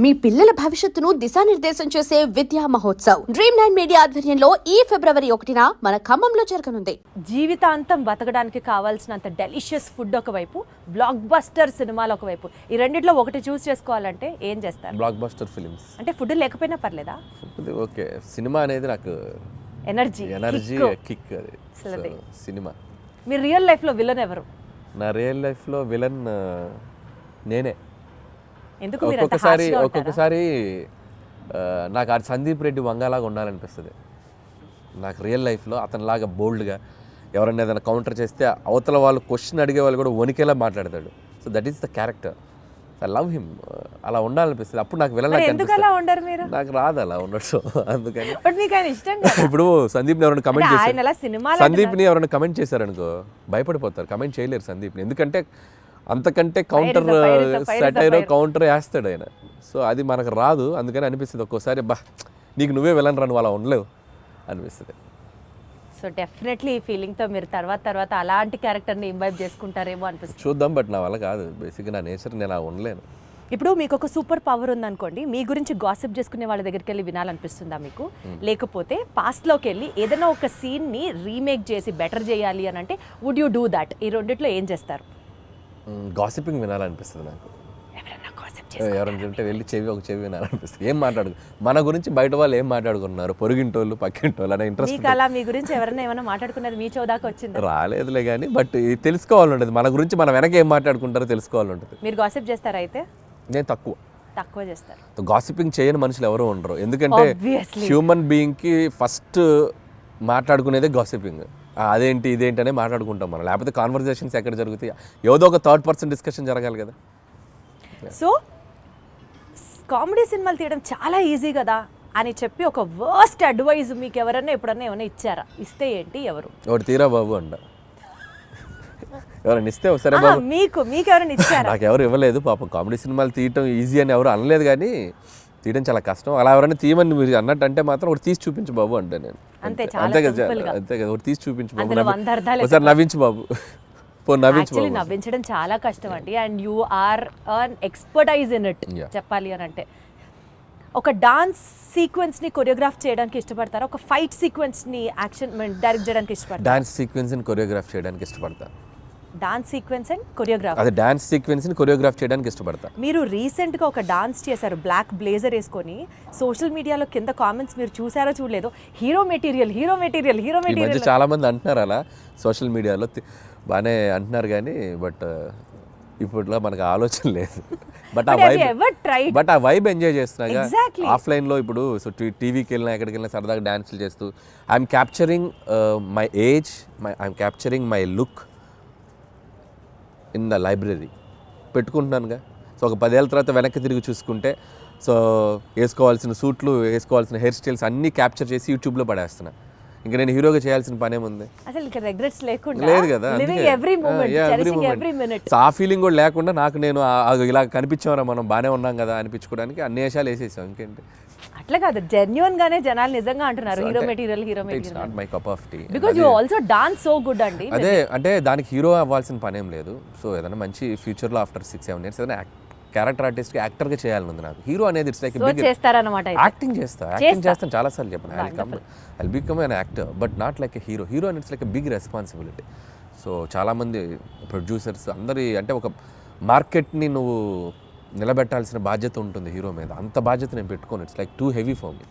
మీ పిల్లల భవిష్యత్తును దిశానిర్దేశం చేసే విద్యా మహోత్సవ్ Dream9 మీడియా ఆధ్వర్యంలో ఈ ఫిబ్రవరి 1న మన ఖమ్మంలో జరగనుంది. జీవితాంతం బతకడానికి కావాల్సినంత డెలిషియస్ ఫుడ్ ఒకవైపు, బ్లాక్ బస్టర్ సినిమాలు ఒకవైపు, ఈ రెండిట్లో ఒకటి చూస్ చేసుకోవాలంటే ఏం చేస్తారు? Block buster films. అంటే ఫుడ్ లేకపోయినా పర్లేదా? ఓకే, సినిమా అనేది నాకు ఎనర్జీ కిక్ అది. సినిమా. మీ రియల్ లైఫ్లో విలన్ ఎవరు? నా రియల్ లైఫ్లో విలన్ నేనే. ఎందుకు? ఒక్కొక్కసారి నాకు ఆ సందీప్ రెడ్డి వంగలాగా ఉండాలనిపిస్తుంది. నాకు రియల్ లైఫ్లో అతనిలాగా బోల్డ్గా ఎవరైనా ఏదైనా కౌంటర్ చేస్తే అవతల వాళ్ళు క్వశ్చన్ అడిగే వాళ్ళు కూడా వణికేలా మాట్లాడతాడు. So that is the character. I love him. అలా ఉండాలనిపిస్తుంది. అప్పుడు నాకు విలన్ నాకు రాదు అలా ఉండడం. అందుకని ఇప్పుడు సందీప్ని ఎవరైనా కమెంట్ చేశారు, సందీప్ని ఎవరైనా కమెంట్ చేశారనుకో భయపడిపోతారు. కమెంట్ చేయలేరు సందీప్ని, ఎందుకంటే అంతకంటే కౌంటర్ సెటైరో కౌంటర్ వేస్తాడు ఆయన. సో అది మనకు రాదు. అందుకని అనిపిస్తుంది ఒక్కోసారి, బా నీకు నువ్వే విలన్ రన్ అలా ఉండలేవు అనిపిస్తుంది. సో డెఫినెట్లీ ఈ ఫీలింగ్తో మీరు తర్వాత అలాంటి క్యారెక్టర్ని ఇంబైబ్ చేసుకుంటారేమో అనిపిస్తుంది. చూద్దాం, బట్ నా వల్ల కాదు. బేసిక్గా నా నేచర్ నేను అలా ఉండలేను. ఇప్పుడు మీకు ఒక సూపర్ పవర్ ఉందనుకోండి, మీ గురించి గాసిప్ చేసుకునే వాళ్ళ దగ్గరికి వెళ్ళి వినాలనిపిస్తుందా మీకు? లేకపోతే పాస్ట్లోకి వెళ్ళి ఏదైనా ఒక సీన్ని రీమేక్ చేసి బెటర్ చేయాలి అని అంటే వుడ్ యూ డూ దాట్? ఈ రెండిట్లో ఏం చేస్తారు? గాసిపింగ్ వినాలనిపిస్తుంది నాకు. ఎవరైనా చెప్తే వెళ్ళి చెవి వినాలనిపిస్తుంది. ఏం మాట్లాడు మన గురించి బయట వాళ్ళు ఏం మాట్లాడుకున్నారు, పొరుగింటోళ్ళు పక్కింటోళ్ళు అనే ఇంట్రెస్ట్. అలా మీ గురించి ఎవరైనా ఏమైనా మాట్లాడుకున్నది మీ చోదాకా వచ్చింది? రాలేదులే కానీ, బట్ తెలుసుకోవాలి ఉంటుంది. మన గురించి మన వెనక ఏం మాట్లాడుకుంటారో తెలుసుకోవాలి ఉంటుంది. మీరు గాసిప్ చేస్తారా? అయితే నేను తక్కువ చేస్తారు. గాసిపింగ్ చేయని మనుషులు ఎవరు ఉండరు. ఎందుకంటే హ్యూమన్ బీయింగ్కి ఫస్ట్ మాట్లాడుకునేదే గాసిపింగ్. అదేంటి ఇదేంటి అనే మాట్లాడుకుంటాం మనం. లేకపోతే కాన్వర్జేషన్స్ ఎక్కడ జరుగుతాయి? ఏదో ఒక థర్డ్ పర్సన్ డిస్కషన్ జరగాలి కదా. సో కామెడీ సినిమాలు తీయడం చాలా ఈజీ కదా అని చెప్పి ఒక వర్స్ట్ అడ్వైజ్ మీకు ఎవరైనా ఎప్పుడన్నా ఏమైనా ఇచ్చారా? ఇస్తే ఏంటి? ఎవరు? ఒకటి తీరా బాబు అంట. ఎవరైనా ఇస్తే ఒకసారి మీకు ఎవరైనా ఇచ్చారా? నాకు ఎవరు ఇవ్వలేదు పాపం. కామెడీ సినిమాలు తీయటం ఈజీ అని ఎవరు అనలేదు, కానీ తీయడం చాలా కష్టం. అలా ఎవరైనా తీయమని మీరు అన్నట్టు అంటే మాత్రం ఒకటి తీసి చూపించు బాబు అంటే నేను అంతే కదా. ఒకటి తీసి చూపించు బాబు, ఒకసారి నవ్వించు బాబు. నవ్వించడం చాలా కష్టం అండి. And you are an expertise in it చెప్పాలి అని అంటే. ఒక డాన్స్ సీక్వెన్స్ ని కొరియోగ్రాఫ్ చేయడానికి ఇష్టపడతారా? ఒక ఫైట్ సీక్వెన్స్ ని యాక్షన్ డైరెక్ట్ చేయడానికి ఇష్టపడతారా? డాన్స్ సీక్వెన్స్ ని కొరియోగ్రాఫ్ చేయడానికి ఇష్టపడతా. Dance sequence and choreograph. అదే డాన్స్ సీక్వెన్స్ ని కొరియోగ్రాఫ్ చేయడానికి ఇష్టపడతా. మీరు రీసెంట్ గా ఒక డాన్స్ చేశారు బ్లాక్ బ్లేజర్ వేసుకొని. సోషల్ మీడియాలో కింద కామెంట్స్ మీరు చూసారో చూడలేదో, హీరో మెటీరియల్. చాలా మంది అంటున్నారు అలా సోషల్ మీడియాలో, బాగానే అంటున్నారు కానీ బట్ ఇప్పట్లో మనకు ఆలోచన లేదు. బట్ ఆ వైబ్ ఎంజాయ్ చేస్తున్నా ఆఫ్లైన్లో. ఇప్పుడు సో టీవీకి వెళ్ళినా ఎక్కడికి వెళ్ళినా సరదాగా డాన్సులు చేస్తూ I'm capturing my age, I'm capturing my look in the library పెట్టుకుంటున్నానుగా. సో ఒక 10 ఏళ్ళ తర్వాత వెనక్కి తిరిగి చూసుకుంటే, సో వేసుకోవాల్సిన సూట్లు, వేసుకోవాల్సిన హెయిర్ స్టైల్స్ అన్నీ క్యాప్చర్ చేసి యూట్యూబ్లో పడేస్తున్నా. ఇంకా నేను హీరోగా చేయాల్సిన పనేముంది? లేదు కదా. ఆ ఫీలింగ్ కూడా లేకుండా నాకు నేను ఇలా కనిపించామరా మనం బాగానే ఉన్నాం కదా అనిపించుకోవడానికి అన్ని వేషాలు వేసేసాం. ఇంకేంటి? అట్లా కాదు, జెన్యూన్ గానే జనాలు నిజంగా అంటున్నారు hero material. It's not my cup of tea. Because you also dance so good అండి. అదే అంటే దానికి హీరో అవ్వాల్సిన పనేం లేదు. సో ఏదైనా మంచి ఫ్యూచర్లో ఆఫ్టర్ 6-7 years ఏదైనా క్యారెక్టర్ ఆర్టిస్ట్ యాక్టర్గా చేయాలని ఉంది నాకు. హీరో అనేది ఇట్స్ లైక్ యాక్టింగ్ చేస్తాను చాలా సార్లు చెప్పాను. I'll become an actor but not like a hero. Hero అనేది it's like a big responsibility. So చాలామంది ప్రొడ్యూసర్స్ అందరి అంటే ఒక మార్కెట్ని నువ్వు నిలబెట్టాల్సిన బాధ్యత ఉంటుంది హీరో మీద. అంత బాధ్యత నేను పెట్టుకోను. It's like too heavy for me.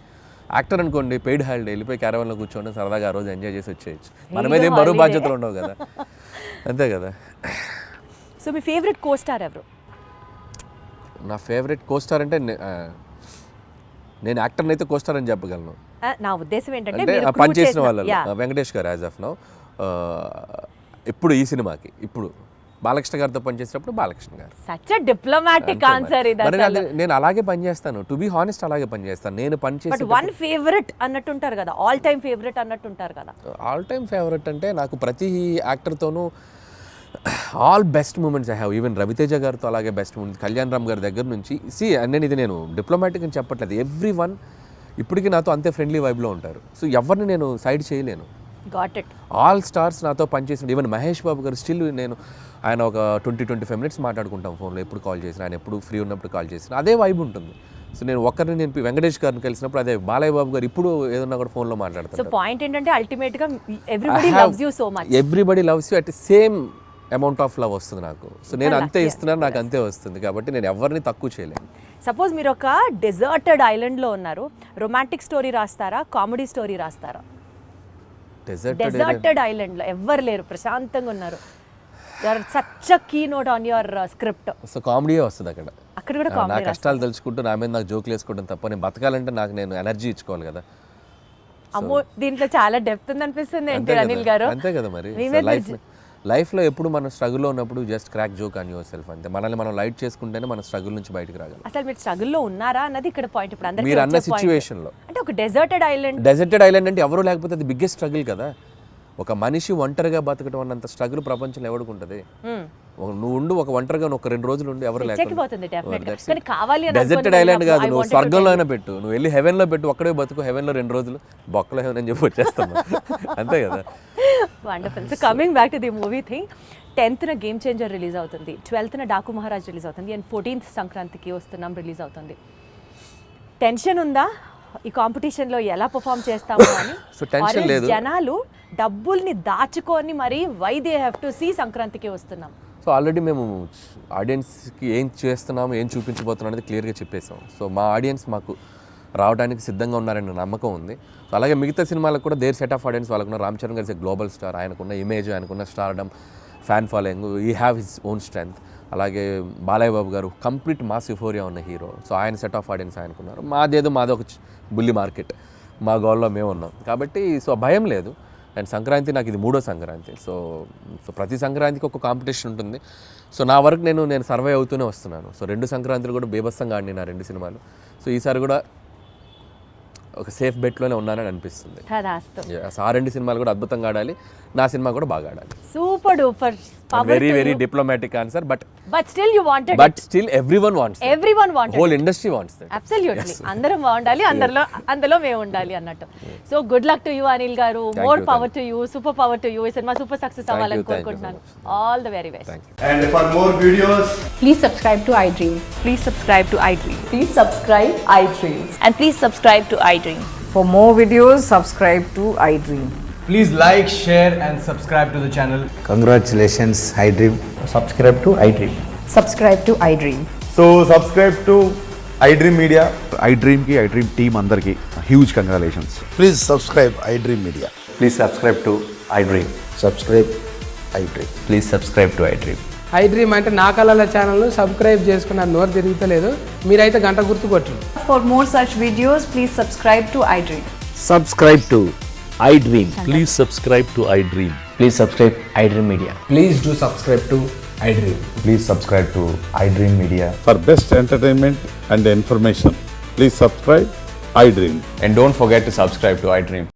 Actor అనుకోండి, పెయిడ్ హాలిడే వెళ్ళిపోయి క్యారవాన్లో కూర్చోండి, సరదాగా ఆ రోజు ఎంజాయ్ చేసి వచ్చేయచ్చు. మన మీద ఏం బరువు బాధ్యతలు ఉండవు కదా. అంతే కదా. సో మీ ఫేవరెట్ కో స్టార్ ఎవరు? నా ఫేవరెట్ కో స్టార్ అంటే నేను యాక్టర్ని అయితే కో స్టార్ అని చెప్పగలను. నా ఉద్దేశం ఏంటంటే పనిచేసిన వాళ్ళు వెంకటేష్ గారు యాజ్ ఆఫ్ నౌ. ఇప్పుడు ఈ సినిమాకి ఇప్పుడు బాలకృష్ణ గారితో పనిచేసినప్పుడు బాలకృష్ణ గారు. సచ్ ఎ డిప్లొమాటిక్ ఆన్సర్ ఇది. నేను అలాగే పనిచేస్తాను, టు బి హానెస్ట్ అలాగే పనిచేస్తాను. నేను పనిచేసి వన్ ఫేవరెట్ అన్నట్టుంటారు కదా, ఆల్ టైమ్ ఫేవరెట్ అన్నట్టుంటారు కదా. ఆల్ టైమ్ ఫేవరెట్ అంటే నాకు ప్రతి యాక్టర్తోనూ all best moments I have. Even Raviteja గారితో అలాగే బెస్ట్ మూమెంట్స్, కళ్యాణ్ రామ్ గారి దగ్గర నుంచి. నేను డిప్లొమాటిక్ అని చెప్పట్లేదు. ఎవ్రీ వన్ ఇప్పటికీ నాతో అంతే ఫ్రెండ్లీ వైబ్లో ఉంటారు. సో ఎవరిని నేను సైడ్ చేయలేను. ఆల్ స్టార్స్ నాతో పనిచేసిన, ఈవెన్ మహేష్ బాబు గారు స్టిల్ ఆయన ఒక 20-25 minutes మాట్లాడుకుంటాం ఫోన్లో. ఎప్పుడు కాల్ చేసిన, ఆయన ఎప్పుడు ఫ్రీ ఉన్నప్పుడు కాల్ చేసిన అదే వైబ్ ఉంటుంది. సో నేను వెంకటేష్ గారిని కలిసినప్పుడు అదే బాలయ్య బాబు గారు ఇప్పుడు ఏదన్నా కూడా ఫోన్లో సో మాట్లాడతారు. పాయింట్ ఏంటంటే అల్టిమేట్ గా everybody loves you so much. Everybody loves you at same amount of love వస్తుంది నాకు. సో నేను అంతే ఇస్తున్నాను, నాకు అంతే వస్తుంది, కాబట్టి నేను ఎవరిని తక్కువ చేయలేను. సపోజ్ మీరు ఒక డెజర్టెడ్ ఐలాండ్లో ఉన్నారు, రొమాంటిక్ స్టోరీ రాస్తారా, కామెడీ స్టోరీ రాస్తారా? డెజర్టెడ్ ఐలాండ్లో ఎవ్వరు లేరు, ప్రశాంతంగా ఉన్నారు, you're such a keynote on your script. So కామెడీయే వస్తుంది అక్కడ. అక్కడ కూడా నా కామెడీ. కష్టాలు తెలుసుకుంటూ నా మీద నాకు జోకులు వేసుకోవడం తప్ప, నేను బతకాలంటే నాకు నేను ఎనర్జీ ఇచ్చుకోవాలి కదా. అమ్మో, దీంట్లో చాలా డెప్త్ ఉంది అనిపిస్తుంది ఏంటి అనిల్ గారు? అంతే కదా మరి. లైఫ్లో ఎప్పుడు మనం స్ట్రగుల్లో ఉన్నప్పుడు just crack joke on your self అంతే. మనల్ని మనం లైట్ చేసుకుంటేనే మన స్ట్రగుల్ నుంచి బయటకు రాగలం. అసలు మీరు స్ట్రగుల్లో ఉన్నారా అన్నది ఇక్కడ పాయింట్. ఇప్పుడు అందరికీ మీరు అన్న సిచ్యువేషన్లో అంటే ఒక డెజర్టెడ్ ఐలాండ్ అంటే ఎవరు లేకపోతే అది బిగ్గెస్ట్ స్ట్రగుల్ కదా. ఒక మనిషి ఒంటరిగా బతకడం అన్నంత స్ట్రగుల్ ప్రపంచంలో ఎవరికి ఉంటుంది? నువ్వు ఉండు ఒక ఒంటరిగా ఒక 2 రోజులు ఉండి ఎవరు లేకపోతే. డెజర్టెడ్ ఐలాండ్ కాదు, నువ్వు స్వర్గంలో అయినా పెట్టు, నువ్వు వెళ్ళి హెవెన్లో పెట్టు, ఒక్కడే బతుకు, హెవెన్లో 2 రోజులు బొక్కలో హెవెన్ అని చెప్పి వచ్చేస్తాను. అంతే కదా. Wonderful. So coming back to the movie thing, 10th game changer release అవుతుంది, 12th డాకు మహారాజ్ రిలీజ్ అవుతుంది, అండ్ 14th సంక్రాంతికి వస్తున్నాం రిలీజ్ అవుతుంది. టెన్షన్ ఉందా ఈ కాంపిటీషన్లో ఎలా పర్ఫామ్ చేస్తాము అని? సో టెన్షన్ లేదు. జనాలు డబ్బుల్ని దాచుకొని మరి why they have to see సంక్రాంతికి వస్తున్నాం. సో ఆల్రెడీ మేము ఆడియన్స్కి ఏం చేస్తున్నాము, ఏం చూపించబోతున్నాం అనేది క్లియర్గా చెప్పేసాం. సో మా ఆడియన్స్ మాకు రావడానికి సిద్ధంగా ఉన్నారనే నమ్మకం ఉంది. సో అలాగే మిగతా సినిమాలకు కూడా దేర్ సెట్ ఆఫ్ ఆడియన్స్ వాళ్ళకున్న. రామ్ చరణ్ గారి గ్లోబల్ స్టార్, ఆయనకున్న ఇమేజ్, ఆయనకున్న స్టార్డమ్, ఫ్యాన్ ఫాలోయింగ్, ఈ హ్యావ్ హిస్ ఓన్ స్ట్రెంగ్త్. అలాగే బాలయ్య బాబు గారు కంప్లీట్ మాస్ యుఫోరియా ఉన్న హీరో. సో ఆయన సెట్ ఆఫ్ ఆడియన్స్ ఆయనకున్నారు. మాది ఒక బుల్లి మార్కెట్, మా గోల్లో మేము ఉన్నాం కాబట్టి సో భయం లేదు. అండ్ సంక్రాంతి నాకు ఇది 3వ సంక్రాంతి. సో ప్రతి సంక్రాంతికి ఒక కాంపిటీషన్ ఉంటుంది. సో నా వరకు నేను సర్వే అవుతూనే వస్తున్నాను. సో 2 సంక్రాంతులు కూడా బీభత్సంగా ఆడిన 2 సినిమాలు. సో ఈసారి కూడా ఒక సేఫ్ బెట్లోనే ఉన్నానని అనిపిస్తుంది. ఆ 2 సినిమాలు కూడా అద్భుతంగా ఆడాలి, నా సినిమా కూడా బాగా ఆడాలి. Super duper. Very diplomatic answer, but still you wanted, but still everyone wants, whole industry wants that. Absolutely. అందరం బాగుండాలి, అందులో మేము ఉండాలి అన్నట్టు. So good luck to you Anil garu, more power to you, super power to you. ఈ cinema super success అవ్వాలని కోరుకుంటున్నాను. All the very best. And for more videos, please subscribe to iDream. Please subscribe to iDream. Please subscribe iDream. And please subscribe to iDream. For more videos, subscribe to iDream. please like, share and subscribe to the channel. Congratulations, iDream. Subscribe to iDream. Subscribe to iDream. So subscribe to iDream Media. iDream ki iDream team andarki huge congratulations. Please subscribe iDream Media. Please subscribe to iDream. Subscribe iDream. Please subscribe to iDream. iDream అంటే నా కళల channel subscribe చేసుకున్న నోరు తిరుగుతలేదు, మీరైతే గంట గుర్తు కొట్టండి. For more such videos, please subscribe to iDream. Subscribe to iDream. Please subscribe to iDream. Please subscribe iDream Media. Please do subscribe to iDream. Please subscribe to iDream Media. For best entertainment and information, please subscribe iDream. And don't forget to subscribe to iDream.